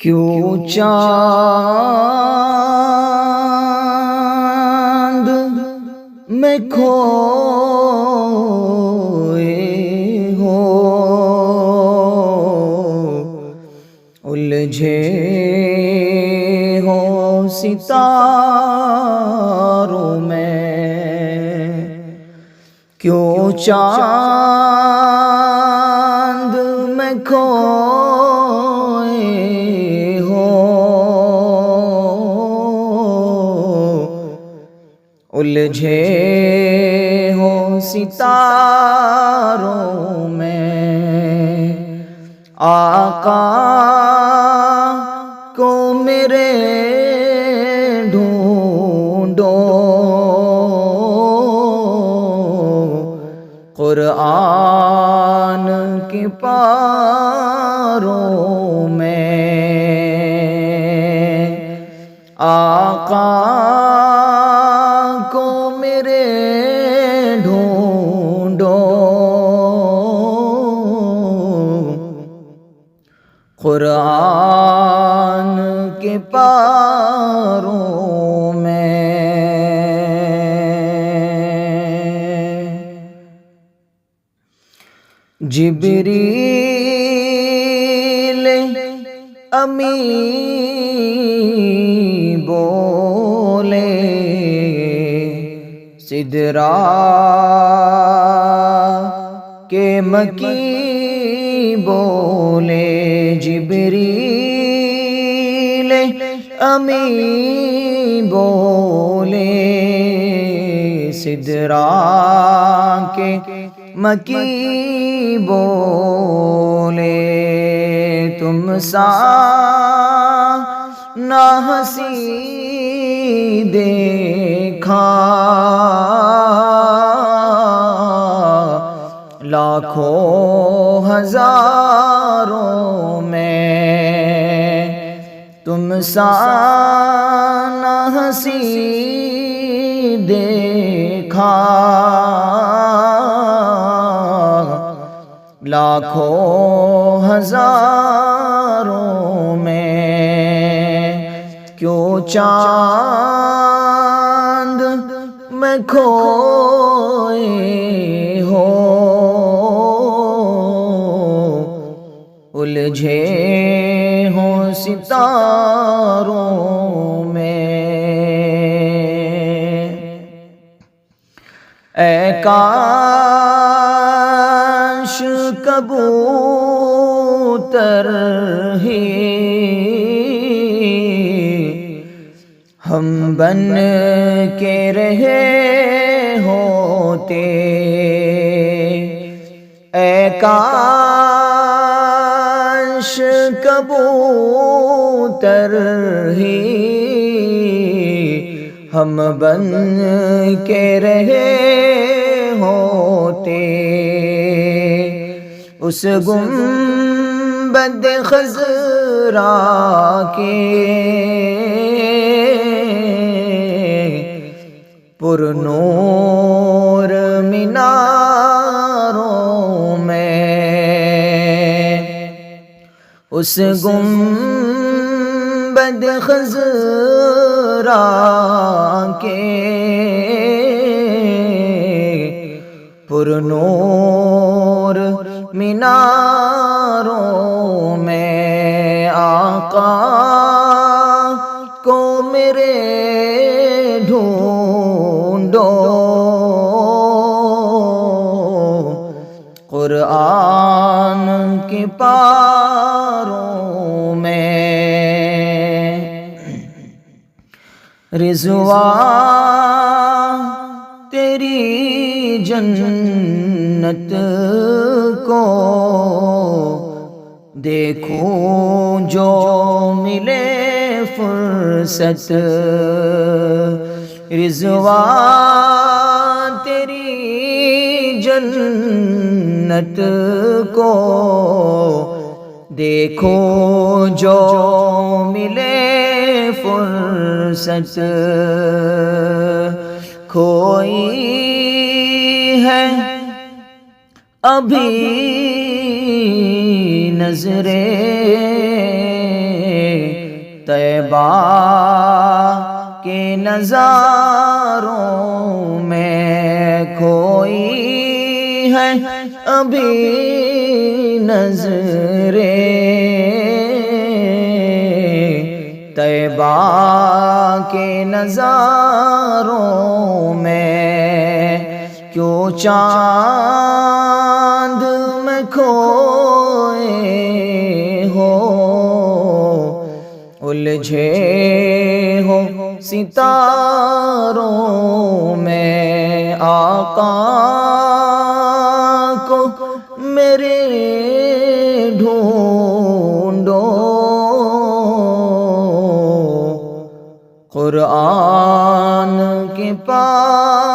کیوں چاند میں کھوئے ہو، الجھے ہو ستاروں میں؟ کیوں چاند میں کھوئے ہو، الجھے ہو ستاروں میں؟ آقا کو میرے ڈھونڈو، قرآن کے پاروں میں۔ آقا کو میرے ڈھونڈو، قرآن کے پاروں میں۔ جبریل امین بولے، سدرا کے مکی بولے، جبریل امین بولے، سدرا کے مکی بولے، تم سا نہ ہنسی دیکھا لاکھوں ہزاروں میں، تم سا نہ ہنسی دیکھا لاکھوں ہزاروں میں۔ کیوں چاند میں کھوئے ہو، الجھے ہوں ستاروں میں؟ اے کاش کبوتر ہی ہم بن کے رہے ہوتے، اے کاش کبوتر ہی ہم بن کے رہے ہوتے، اس گنبد خضرا کے پر نور میناروں میں، اس گنبد خضرا کے پر نور میناروں میں، آقا کو میرے ڈھونڈو، قرآن کے پاروں میں۔ رضوان تیری جنت کو دیکھوں جو ملے فرصت، رضوان تیری جنت کو دیکھو جو ملے فرصت، کھوئی ہے ابھی نظریں طیبہ کے نظاروں میں کھوئی ہے ابھی نظریں، طیبہ کے نظاروں میں کیوں چاند میں کھوئے ہو، الجھے ہو ستاروں میں، آقا کو میرے ڈھونڈو، قرآن کے پاس